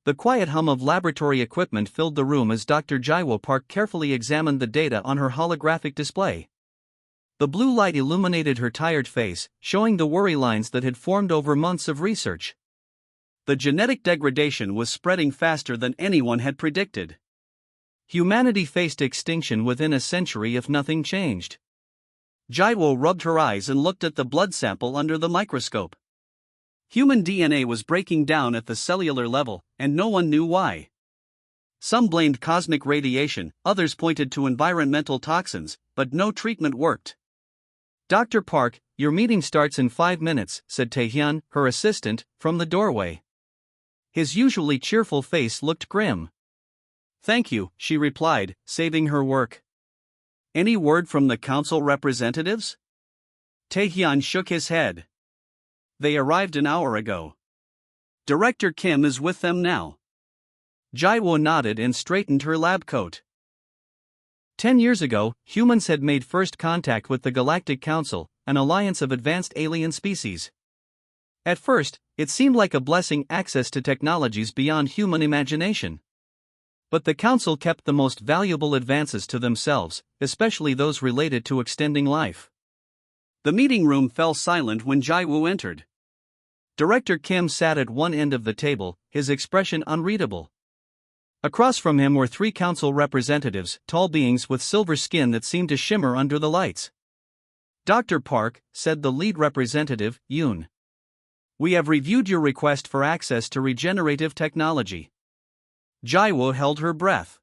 The quiet hum of laboratory equipment filled the room as Dr. Jaiwo Park carefully examined the data on her holographic display. The blue light illuminated her tired face, showing the worry lines that had formed over months of research. The genetic degradation was spreading faster than anyone had predicted. Humanity faced extinction within a century if nothing changed. Jaiwo rubbed her eyes and looked at the blood sample under the microscope. Human DNA was breaking down at the cellular level, and no one knew why. Some blamed cosmic radiation, others pointed to environmental toxins, but no treatment worked. "Dr. Park, your meeting starts in 5 minutes," said Taehyun, her assistant, from the doorway. His usually cheerful face looked grim. "Thank you," she replied, saving her work. "Any word from the council representatives?" Taehyun shook his head. "They arrived an hour ago. Director Kim is with them now." Jaiwo nodded and straightened her lab coat. 10 years ago, humans had made first contact with the Galactic Council, an alliance of advanced alien species. At first, it seemed like a blessing, access to technologies beyond human imagination. But the Council kept the most valuable advances to themselves, especially those related to extending life. The meeting room fell silent when Jaiwo entered. Director Kim sat at one end of the table, his expression unreadable. Across from him were 3 council representatives, tall beings with silver skin that seemed to shimmer under the lights. "Dr. Park," said the lead representative, Yoon. "We have reviewed your request for access to regenerative technology." Jaiwo held her breath.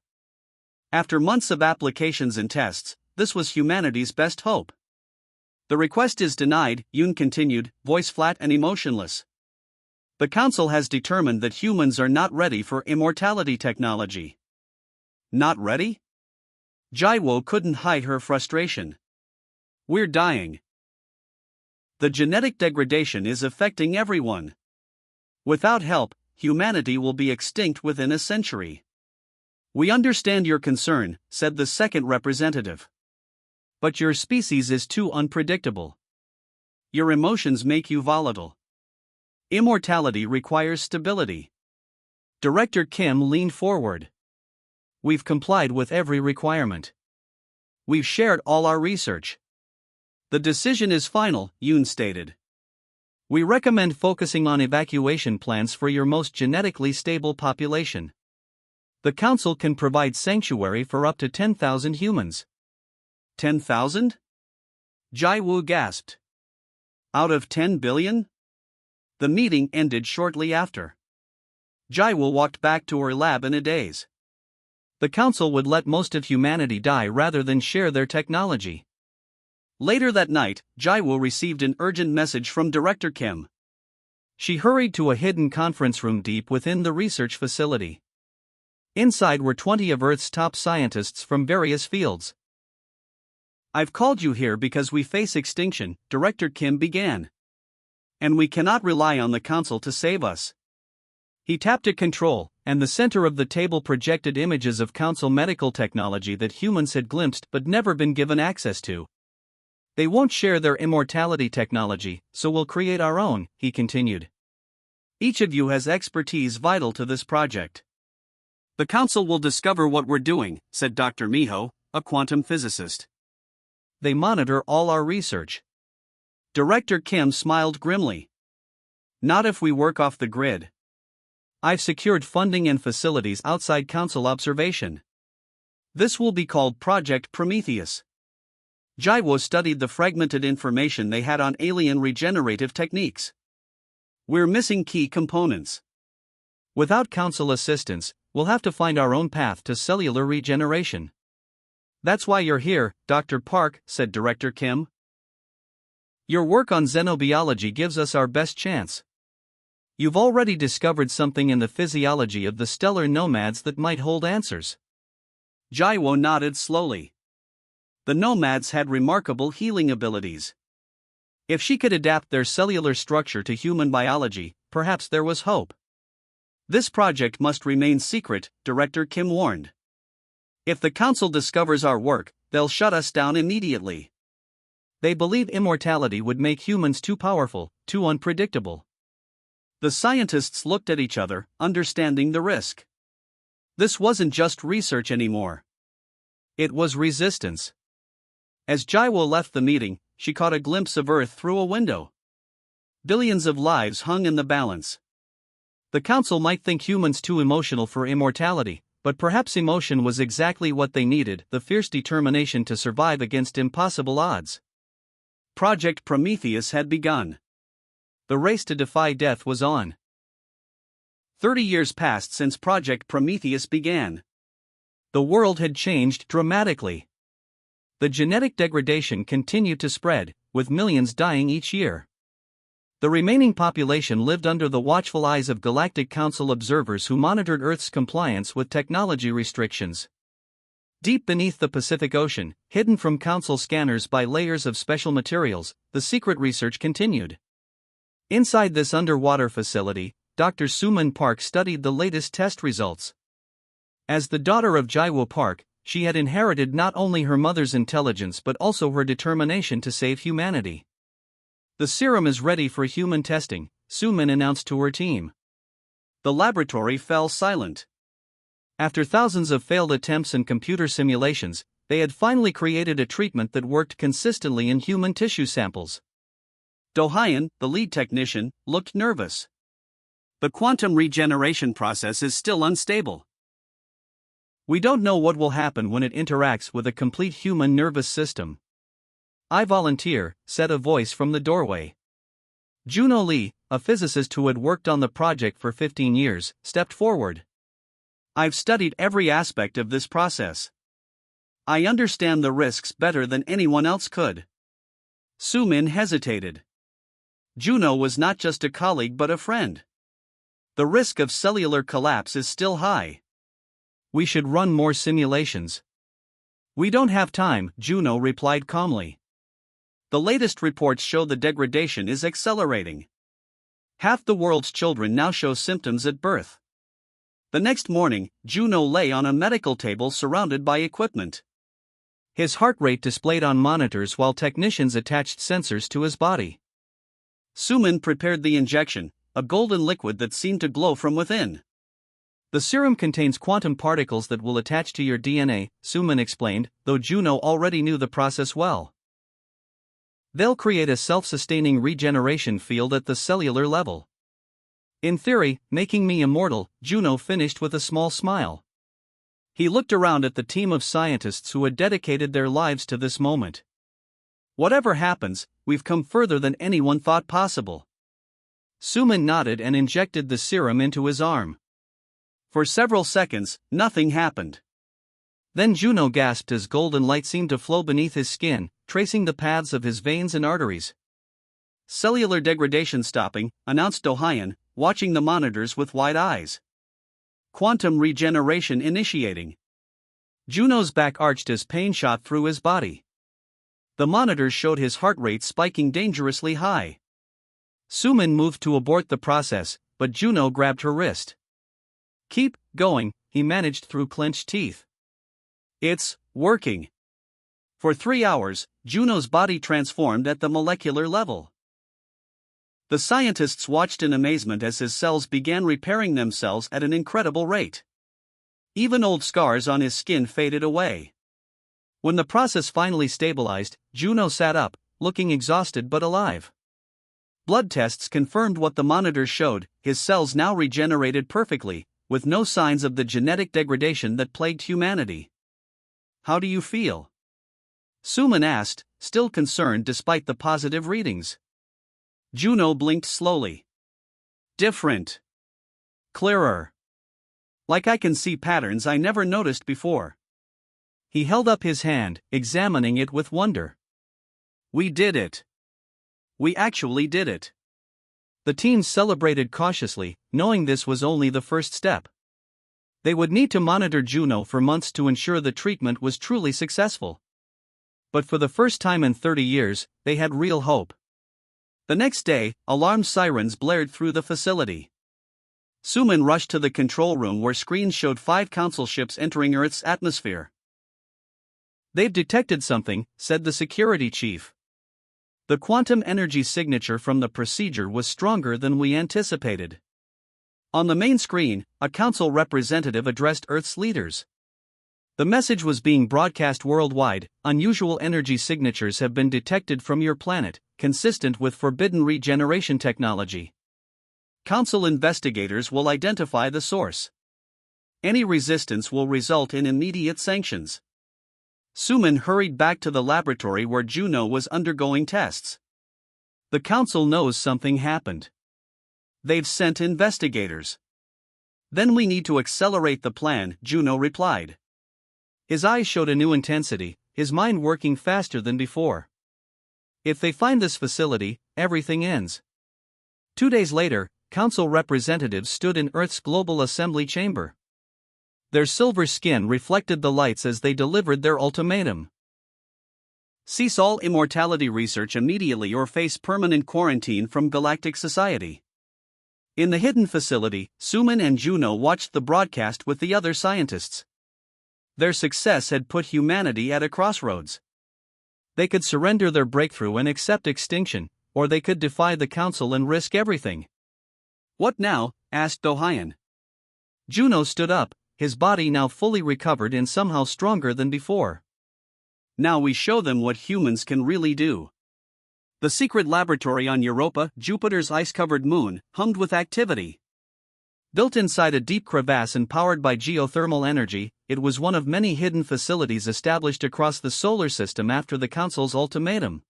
After months of applications and tests, this was humanity's best hope. "The request is denied," Yoon continued, voice flat and emotionless. "The Council has determined that humans are not ready for immortality technology." "Not ready?" Jaiwo couldn't hide her frustration. "We're dying. The genetic degradation is affecting everyone. Without help, humanity will be extinct within a century." "We understand your concern," said the second representative. "But your species is too unpredictable. Your emotions make you volatile. Immortality requires stability." Director Kim leaned forward. "We've complied with every requirement. We've shared all our research. The decision is final," Yoon stated. "We recommend focusing on evacuation plans for your most genetically stable population. The Council can provide sanctuary for up to 10,000 humans." 10,000? Jaiwo gasped. "Out of 10 billion? The meeting ended shortly after. Jaiwo walked back to her lab in a daze. The Council would let most of humanity die rather than share their technology. Later that night, Jaiwo received an urgent message from Director Kim. She hurried to a hidden conference room deep within the research facility. Inside were 20 of Earth's top scientists from various fields. "I've called you here because we face extinction," Director Kim began. "And we cannot rely on the Council to save us." He tapped at control, and the center of the table projected images of Council medical technology that humans had glimpsed but never been given access to. "They won't share their immortality technology, so we'll create our own," he continued. "Each of you has expertise vital to this project." "The Council will discover what we're doing," said Dr. Miho, a quantum physicist. "They monitor all our research." Director Kim smiled grimly. "Not if we work off the grid. I've secured funding and facilities outside Council observation. This will be called Project Prometheus." Jaiwo studied the fragmented information they had on alien regenerative techniques. "We're missing key components. Without Council assistance, we'll have to find our own path to cellular regeneration." "That's why you're here, Dr. Park," said Director Kim. "Your work on xenobiology gives us our best chance. You've already discovered something in the physiology of the stellar nomads that might hold answers." Jaiwo nodded slowly. The nomads had remarkable healing abilities. If she could adapt their cellular structure to human biology, perhaps there was hope. "This project must remain secret," Director Kim warned. "If the Council discovers our work, they'll shut us down immediately. They believe immortality would make humans too powerful, too unpredictable." The scientists looked at each other, understanding the risk. This wasn't just research anymore. It was resistance. As Jaiwo left the meeting, she caught a glimpse of Earth through a window. Billions of lives hung in the balance. The council might think humans too emotional for immortality, but perhaps emotion was exactly what they needed, the fierce determination to survive against impossible odds. Project Prometheus had begun. The race to defy death was on. 30 years passed since Project Prometheus began. The world had changed dramatically. The genetic degradation continued to spread, with millions dying each year. The remaining population lived under the watchful eyes of Galactic Council observers who monitored Earth's compliance with technology restrictions. Deep beneath the Pacific Ocean, hidden from Council scanners by layers of special materials, the secret research continued. Inside this underwater facility, Dr. Suman Park studied the latest test results. As the daughter of Jaiwo Park, she had inherited not only her mother's intelligence but also her determination to save humanity. The serum is ready for human testing, Suman announced to her team. The laboratory fell silent. After thousands of failed attempts and computer simulations, they had finally created a treatment that worked consistently in human tissue samples. Do-hyun, the lead technician, looked nervous. The quantum regeneration process is still unstable. We don't know what will happen when it interacts with a complete human nervous system. I volunteer, said a voice from the doorway. Juno Lee, a physicist who had worked on the project for 15 years, stepped forward. I've studied every aspect of this process. I understand the risks better than anyone else could. Sumin hesitated. Juno was not just a colleague but a friend. The risk of cellular collapse is still high. We should run more simulations. We don't have time, Juno replied calmly. The latest reports show the degradation is accelerating. Half the world's children now show symptoms at birth. The next morning, Juno lay on a medical table surrounded by equipment. His heart rate displayed on monitors while technicians attached sensors to his body. Suman prepared the injection, a golden liquid that seemed to glow from within. The serum contains quantum particles that will attach to your DNA, Suman explained, though Juno already knew the process well. They'll create a self-sustaining regeneration field at the cellular level. In theory, making me immortal, Juno finished with a small smile. He looked around at the team of scientists who had dedicated their lives to this moment. Whatever happens, we've come further than anyone thought possible. Suman nodded and injected the serum into his arm. For several seconds, nothing happened. Then Juno gasped as golden light seemed to flow beneath his skin, tracing the paths of his veins and arteries. Cellular degradation stopping, announced Do-hyun, watching the monitors with wide eyes. Quantum regeneration initiating. Juno's back arched as pain shot through his body. The monitors showed his heart rate spiking dangerously high. Suman moved to abort the process, but Juno grabbed her wrist. Keep going, he managed through clenched teeth. It's working. For 3 hours, Juno's body transformed at the molecular level. The scientists watched in amazement as his cells began repairing themselves at an incredible rate. Even old scars on his skin faded away. When the process finally stabilized, Juno sat up, looking exhausted but alive. Blood tests confirmed what the monitors showed, his cells now regenerated perfectly, with no signs of the genetic degradation that plagued humanity. How do you feel? Suman asked, still concerned despite the positive readings. Juno blinked slowly. Different. Clearer. Like I can see patterns I never noticed before. He held up his hand, examining it with wonder. We did it. We actually did it. The team celebrated cautiously, knowing this was only the first step. They would need to monitor Juno for months to ensure the treatment was truly successful. But for the first time in 30 years, they had real hope. The next day, alarm sirens blared through the facility. Suman rushed to the control room where screens showed 5 council ships entering Earth's atmosphere. They've detected something, said the security chief. The quantum energy signature from the procedure was stronger than we anticipated. On the main screen, a council representative addressed Earth's leaders. The message was being broadcast worldwide. Unusual energy signatures have been detected from your planet, consistent with forbidden regeneration technology. Council investigators will identify the source. Any resistance will result in immediate sanctions. Suman hurried back to the laboratory where Juno was undergoing tests. The council knows something happened. They've sent investigators. Then we need to accelerate the plan, Juno replied. His eyes showed a new intensity, his mind working faster than before. If they find this facility, everything ends. 2 days later, council representatives stood in Earth's global assembly chamber. Their silver skin reflected the lights as they delivered their ultimatum. Cease all immortality research immediately or face permanent quarantine from Galactic Society. In the hidden facility, Suman and Juno watched the broadcast with the other scientists. Their success had put humanity at a crossroads. They could surrender their breakthrough and accept extinction, or they could defy the council and risk everything. What now? Asked Dohayan. Juno stood up, his body now fully recovered and somehow stronger than before. Now we show them what humans can really do. The secret laboratory on Europa, Jupiter's ice-covered moon, hummed with activity. Built inside a deep crevasse and powered by geothermal energy, it was one of many hidden facilities established across the solar system after the Council's ultimatum.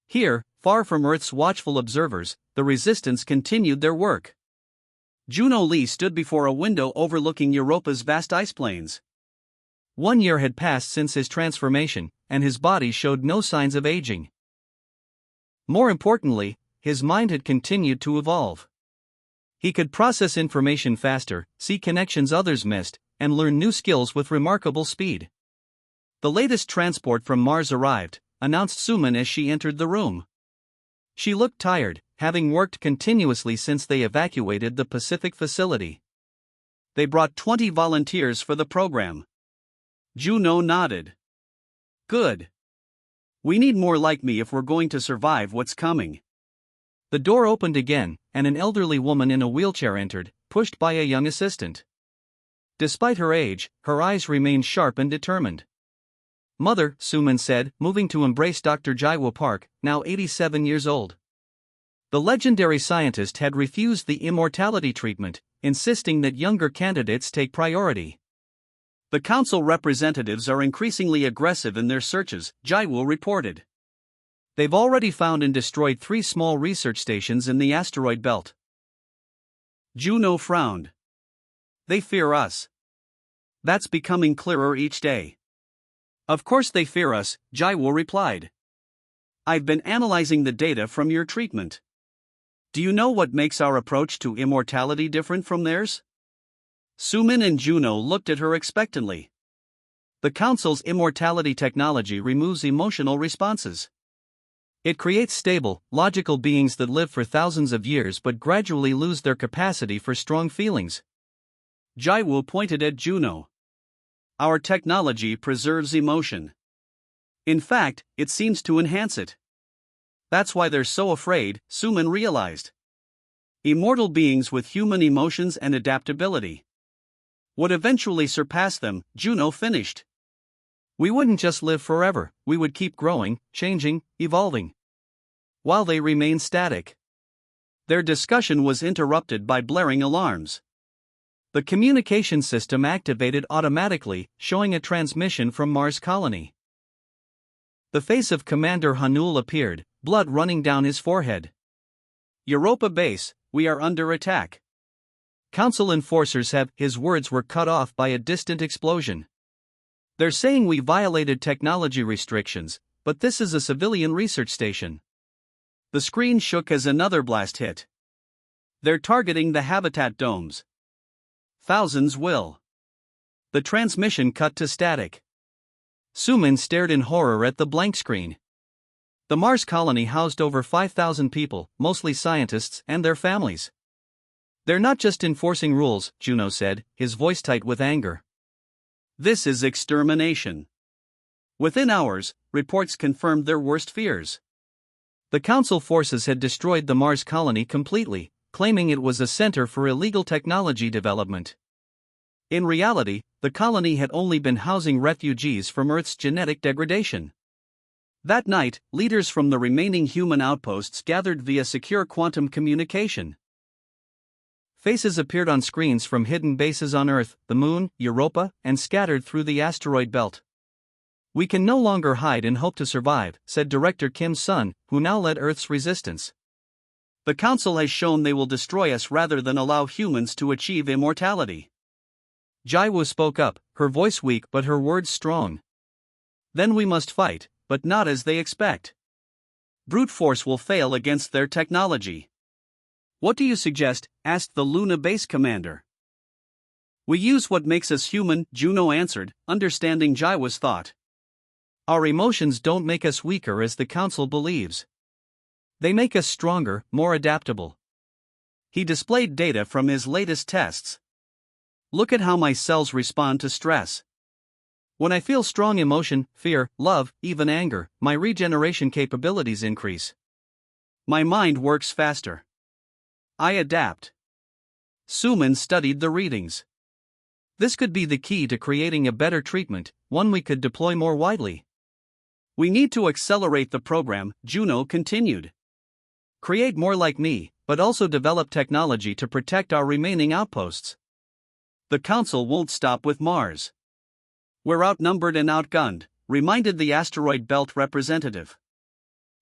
Here, far from Earth's watchful observers, the Resistance continued their work. Juno Lee stood before a window overlooking Europa's vast ice plains. 1 year had passed since his transformation, and his body showed no signs of aging. More importantly, his mind had continued to evolve. He could process information faster, see connections others missed, and learn new skills with remarkable speed. The latest transport from Mars arrived, announced Suman as she entered the room. She looked tired, having worked continuously since they evacuated the Pacific facility. They brought 20 volunteers for the program. Juno nodded. Good. We need more like me if we're going to survive what's coming. The door opened again, and an elderly woman in a wheelchair entered, pushed by a young assistant. Despite her age, her eyes remained sharp and determined. Mother, Suman said, moving to embrace Dr. Jaiwo Park, now 87 years old. The legendary scientist had refused the immortality treatment, insisting that younger candidates take priority. The council representatives are increasingly aggressive in their searches, Jaiwo reported. They've already found and destroyed 3 small research stations in the asteroid belt. Juno frowned. They fear us. That's becoming clearer each day. Of course they fear us, Jaiwo replied. I've been analyzing the data from your treatment. Do you know what makes our approach to immortality different from theirs? Suman and Juno looked at her expectantly. The Council's immortality technology removes emotional responses. It creates stable, logical beings that live for thousands of years but gradually lose their capacity for strong feelings. Jaiwo pointed at Juno. Our technology preserves emotion. In fact, it seems to enhance it. That's why they're so afraid, Suman realized. Immortal beings with human emotions and adaptability would eventually surpass them, Juno finished. We wouldn't just live forever, we would keep growing, changing, evolving. While they remain static. Their discussion was interrupted by blaring alarms. The communication system activated automatically, showing a transmission from Mars colony. The face of Commander Hanul appeared, blood running down his forehead. Europa base, we are under attack. Council enforcers have. His words were cut off by a distant explosion. They're saying we violated technology restrictions, but this is a civilian research station. The screen shook as another blast hit. They're targeting the habitat domes. Thousands will. The transmission cut to static. Suman stared in horror at the blank screen. The Mars colony housed over 5,000 people, mostly scientists and their families. They're not just enforcing rules, Juno said, his voice tight with anger. This is extermination. Within hours, reports confirmed their worst fears. The Council forces had destroyed the Mars colony completely, claiming it was a center for illegal technology development. In reality, the colony had only been housing refugees from Earth's genetic degradation. That night, leaders from the remaining human outposts gathered via secure quantum communication. Faces appeared on screens from hidden bases on Earth, the Moon, Europa, and scattered through the asteroid belt. "We can no longer hide and hope to survive," said Director Kim Sun, who now led Earth's resistance. "The Council has shown they will destroy us rather than allow humans to achieve immortality." Jaiwoo spoke up, her voice weak but her words strong. "Then we must fight, but not as they expect. Brute force will fail against their technology." "What do you suggest?" asked the Luna base commander. "We use what makes us human," Juno answered, understanding Jaiwoo's thought. "Our emotions don't make us weaker as the Council believes. They make us stronger, more adaptable." He displayed data from his latest tests. "Look at how my cells respond to stress. When I feel strong emotion, fear, love, even anger, my regeneration capabilities increase. My mind works faster. I adapt." Suman studied the readings. This could be the key to creating a better treatment, one we could deploy more widely. "We need to accelerate the program," Juno continued. "Create more like me, but also develop technology to protect our remaining outposts. The Council won't stop with Mars. We're outnumbered and outgunned," reminded the asteroid belt representative.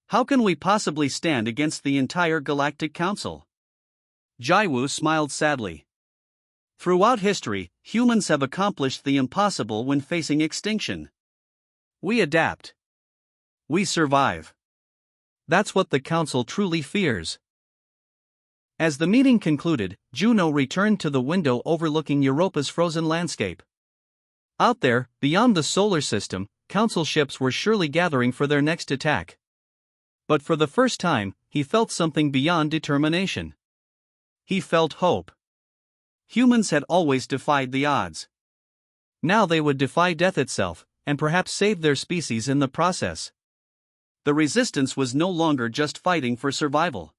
"How can we possibly stand against the entire Galactic Council?" Jaiwoo smiled sadly. "Throughout history, humans have accomplished the impossible when facing extinction. We adapt. We survive. That's what the Council truly fears." As the meeting concluded, Juno returned to the window overlooking Europa's frozen landscape. Out there, beyond the solar system, Council ships were surely gathering for their next attack. But for the first time, he felt something beyond determination. He felt hope. Humans had always defied the odds. Now they would defy death itself, and perhaps save their species in the process. The resistance was no longer just fighting for survival.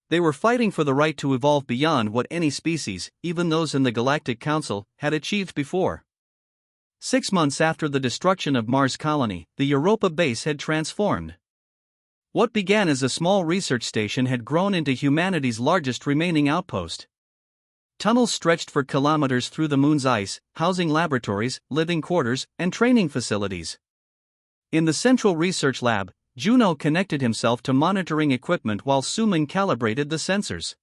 They were fighting for the right to evolve beyond what any species, even those in the Galactic Council, had achieved before. 6 months after the destruction of Mars colony, the Europa base had transformed. What began as a small research station had grown into humanity's largest remaining outpost. Tunnels stretched for kilometers through the moon's ice, housing laboratories, living quarters, and training facilities. In the central research lab, Juno connected himself to monitoring equipment while Suman calibrated the sensors.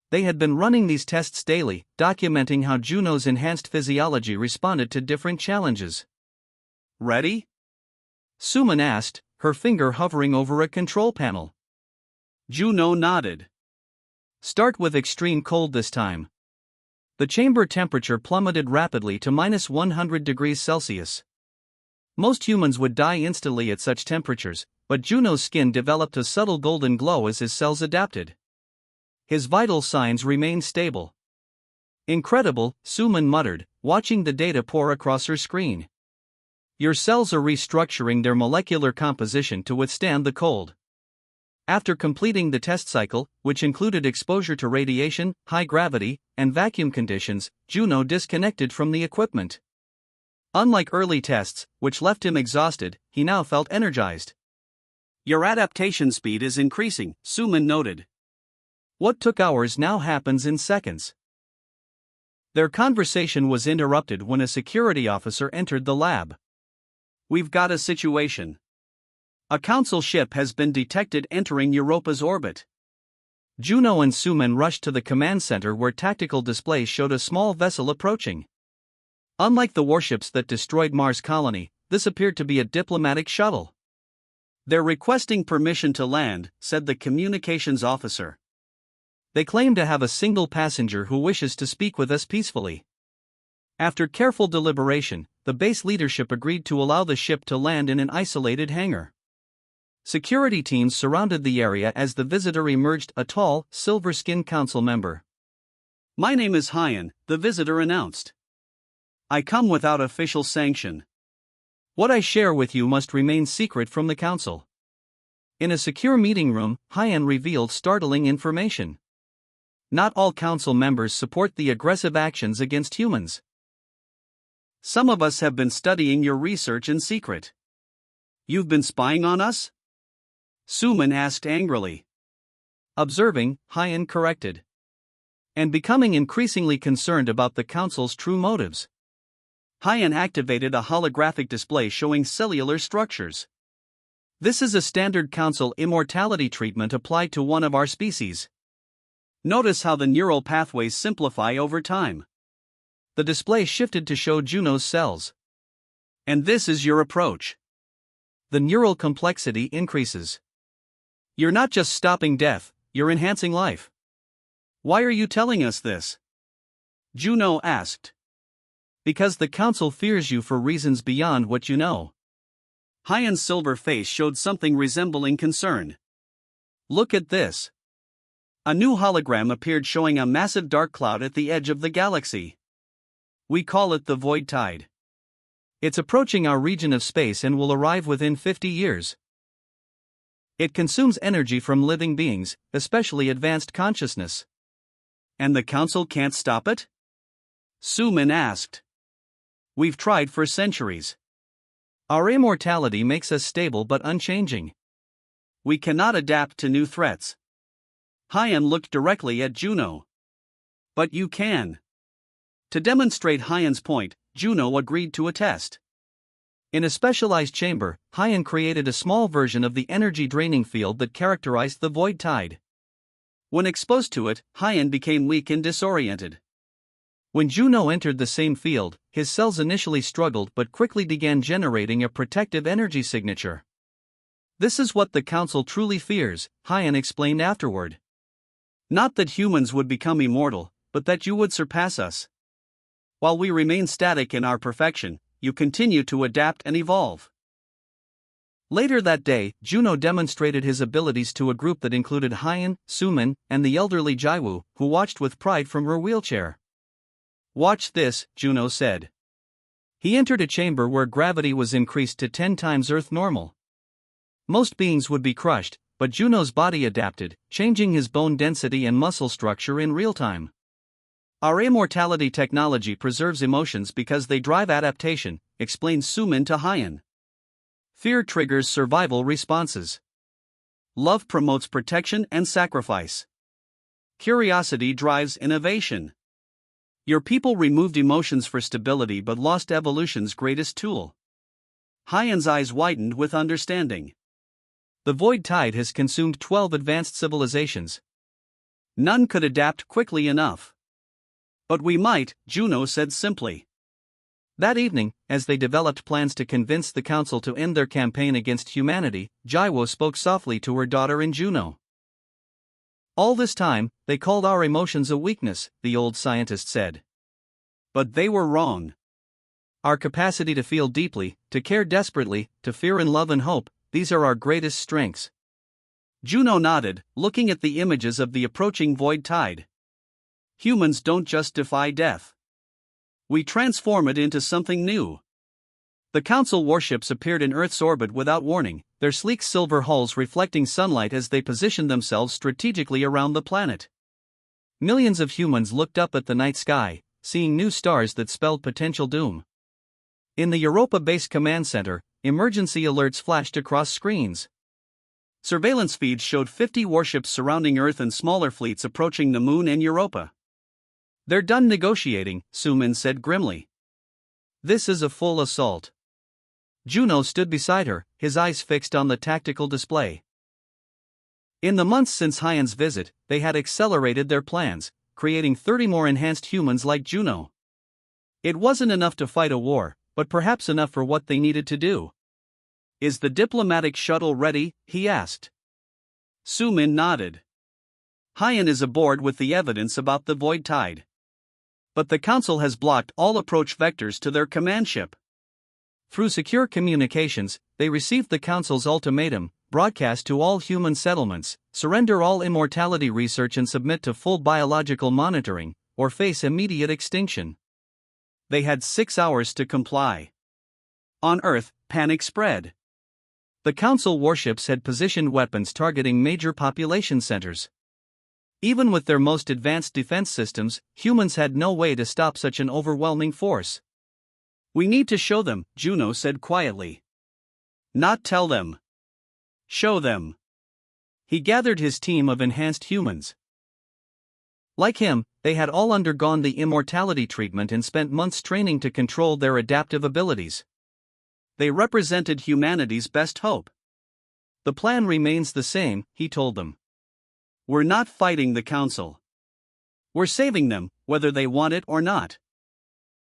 They had been running these tests daily, documenting how Juno's enhanced physiology responded to different challenges. "Ready?" Suman asked, her finger hovering over a control panel. Juno nodded. "Start with extreme cold this time." The chamber temperature plummeted rapidly to -100 degrees Celsius. Most humans would die instantly at such temperatures, but Juno's skin developed a subtle golden glow as his cells adapted. His vital signs remained stable. "Incredible," Suman muttered, watching the data pour across her screen. "Your cells are restructuring their molecular composition to withstand the cold." After completing the test cycle, which included exposure to radiation, high gravity, and vacuum conditions, Juno disconnected from the equipment. Unlike early tests, which left him exhausted, he now felt energized. "Your adaptation speed is increasing," Suman noted. What took hours now happens in seconds. Their conversation was interrupted when a security officer entered the lab. "We've got a situation. A Council ship has been detected entering Europa's orbit." Juno and Suman rushed to the command center where tactical displays showed a small vessel approaching. Unlike the warships that destroyed Mars colony, this appeared to be a diplomatic shuttle. "They're requesting permission to land," said the communications officer. "They claim to have a single passenger who wishes to speak with us peacefully." After careful deliberation, the base leadership agreed to allow the ship to land in an isolated hangar. Security teams surrounded the area as the visitor emerged, a tall, silver-skinned council member. "My name is Hyan," the visitor announced. "I come without official sanction. What I share with you must remain secret from the Council." In a secure meeting room, Hyan revealed startling information. Not all council members support the aggressive actions against humans. Some of us have been studying your research in secret. You've been spying on us? Suman asked angrily. Observing, Hyan corrected. And becoming increasingly concerned about the council's true motives. Hyan activated a holographic display showing cellular structures. This is a standard council immortality treatment applied to one of our species. Notice how the neural pathways simplify over time. The display shifted to show Juno's cells. And this is your approach. The neural complexity increases. You're not just stopping death, you're enhancing life. Why are you telling us this? Juno asked. Because the council fears you for reasons beyond what you know. Hyan's silver face showed something resembling concern. Look at this. A new hologram appeared showing a massive dark cloud at the edge of the galaxy. We call it the Void Tide. It's approaching our region of space and will arrive within 50 years. It consumes energy from living beings, especially advanced consciousness. And the council can't stop it? Suman asked. We've tried for centuries. Our immortality makes us stable but unchanging. We cannot adapt to new threats. Hyan looked directly at Juno. But you can. To demonstrate Hyan's point, Juno agreed to a test. In a specialized chamber, Hyan created a small version of the energy-draining field that characterized the Void Tide. When exposed to it, Hyan became weak and disoriented. When Juno entered the same field, his cells initially struggled but quickly began generating a protective energy signature. This is what the council truly fears, Hyan explained afterward. Not that humans would become immortal, but that you would surpass us. While we remain static in our perfection, you continue to adapt and evolve. Later that day, Juno demonstrated his abilities to a group that included Hyan, Suman, and the elderly Jaiwu, who watched with pride from her wheelchair. Watch this, Juno said. He entered a chamber where gravity was increased to 10 times Earth normal. Most beings would be crushed, but Juno's body adapted, changing his bone density and muscle structure in real time. Our immortality technology preserves emotions because they drive adaptation, explained Suman to Hyan. Fear triggers survival responses. Love promotes protection and sacrifice. Curiosity drives innovation. Your people removed emotions for stability but lost evolution's greatest tool. Hyan's eyes widened with understanding. The Void Tide has consumed 12 advanced civilizations. None could adapt quickly enough. But we might, Juno said simply. That evening, as they developed plans to convince the council to end their campaign against humanity, Jaiwo spoke softly to her daughter and Juno. All this time, they called our emotions a weakness, the old scientist said. But they were wrong. Our capacity to feel deeply, to care desperately, to fear and love and hope, these are our greatest strengths. Juno nodded, looking at the images of the approaching Void Tide. Humans don't just defy death. We transform it into something new. The Council warships appeared in Earth's orbit without warning, their sleek silver hulls reflecting sunlight as they positioned themselves strategically around the planet. Millions of humans looked up at the night sky, seeing new stars that spelled potential doom. In the Europa Base Command Center, emergency alerts flashed across screens. Surveillance feeds showed 50 warships surrounding Earth and smaller fleets approaching the Moon and Europa. They're done negotiating, Suman said grimly. This is a full assault. Juno stood beside her, his eyes fixed on the tactical display. In the months since Hyan's visit, they had accelerated their plans, creating 30 more enhanced humans like Juno. It wasn't enough to fight a war, but perhaps enough for what they needed to do. Is the diplomatic shuttle ready? He asked. Suman nodded. Hyan is aboard with the evidence about the Void Tide. But the Council has blocked all approach vectors to their command ship. Through secure communications, they received the Council's ultimatum, broadcast to all human settlements, surrender all immortality research and submit to full biological monitoring, or face immediate extinction. They had 6 hours to comply. On Earth, panic spread. The Council warships had positioned weapons targeting major population centers. Even with their most advanced defense systems, humans had no way to stop such an overwhelming force. "We need to show them," Juno said quietly. "Not tell them. Show them." He gathered his team of enhanced humans. Like him, they had all undergone the immortality treatment and spent months training to control their adaptive abilities. They represented humanity's best hope. "The plan remains the same," he told them. "We're not fighting the Council. We're saving them, whether they want it or not."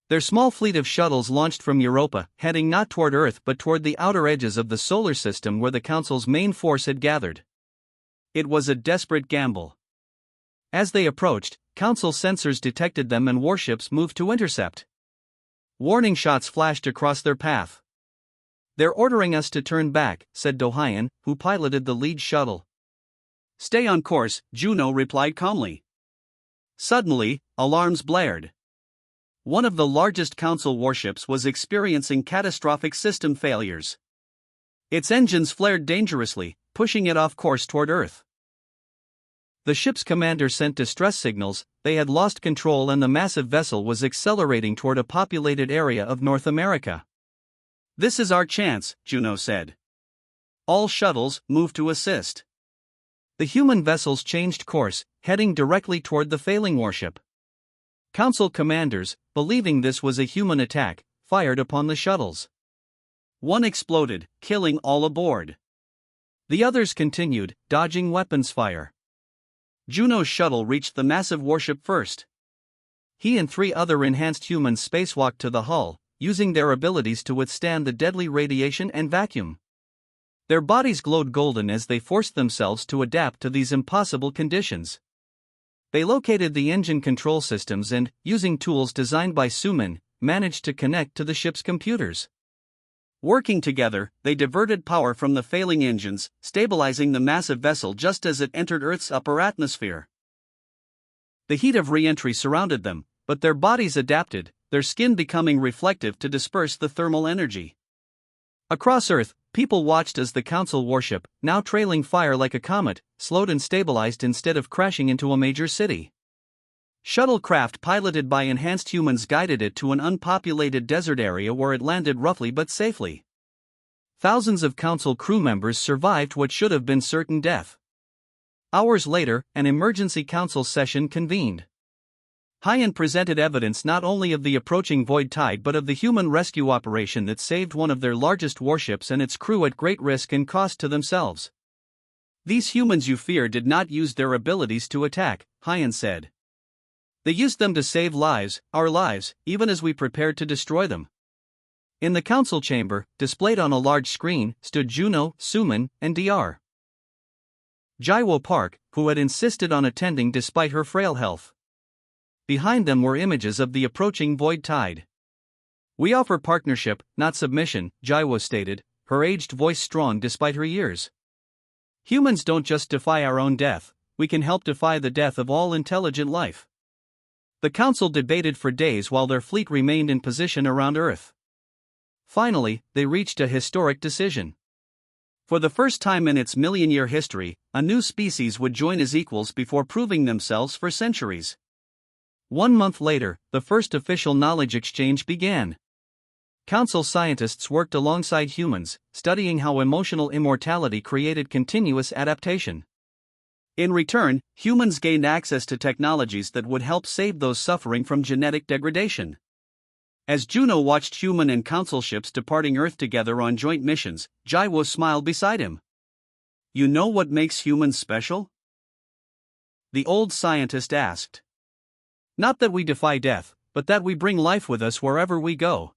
Their small fleet of shuttles launched from Europa, heading not toward Earth but toward the outer edges of the solar system where the Council's main force had gathered. It was a desperate gamble. As they approached, Council sensors detected them and warships moved to intercept. Warning shots flashed across their path. "They're ordering us to turn back," said Dohyan, who piloted the lead shuttle. "Stay on course," Juno replied calmly. Suddenly, alarms blared. One of the largest Council warships was experiencing catastrophic system failures. Its engines flared dangerously, pushing it off course toward Earth. The ship's commander sent distress signals. They had lost control and the massive vessel was accelerating toward a populated area of North America. "This is our chance," Juno said. "All shuttles, move to assist." The human vessels changed course, heading directly toward the failing warship. Council commanders, believing this was a human attack, fired upon the shuttles. One exploded, killing all aboard. The others continued, dodging weapons fire. Juno's shuttle reached the massive warship first. He and 3 other enhanced humans spacewalked to the hull, using their abilities to withstand the deadly radiation and vacuum. Their bodies glowed golden as they forced themselves to adapt to these impossible conditions. They located the engine control systems and, using tools designed by Suman, managed to connect to the ship's computers. Working together, they diverted power from the failing engines, stabilizing the massive vessel just as it entered Earth's upper atmosphere. The heat of re-entry surrounded them, but their bodies adapted, their skin becoming reflective to disperse the thermal energy. Across Earth, people watched as the Council warship, now trailing fire like a comet, slowed and stabilized instead of crashing into a major city. Shuttlecraft piloted by enhanced humans guided it to an unpopulated desert area where it landed roughly but safely. Thousands of Council crew members survived what should have been certain death. Hours later, an emergency Council session convened. Hyan presented evidence not only of the approaching void tide but of the human rescue operation that saved one of their largest warships and its crew at great risk and cost to themselves. "These humans you fear did not use their abilities to attack," Hyan said. "They used them to save lives, our lives, even as we prepared to destroy them." In the Council chamber, displayed on a large screen, stood Juno, Suman, and Dr. Jaiwo Park, who had insisted on attending despite her frail health. Behind them were images of the approaching void tide. "We offer partnership, not submission," Jaiwo stated, her aged voice strong despite her years. "Humans don't just defy our own death, we can help defy the death of all intelligent life." The Council debated for days while their fleet remained in position around Earth. Finally, they reached a historic decision. For the first time in its million-year history, a new species would join as equals before proving themselves for centuries. 1 month later, the first official knowledge exchange began. Council scientists worked alongside humans, studying how emotional immortality created continuous adaptation. In return, humans gained access to technologies that would help save those suffering from genetic degradation. As Juno watched human and Council ships departing Earth together on joint missions, Jaiwo smiled beside him. "You know what makes humans special?" the old scientist asked. "Not that we defy death, but that we bring life with us wherever we go."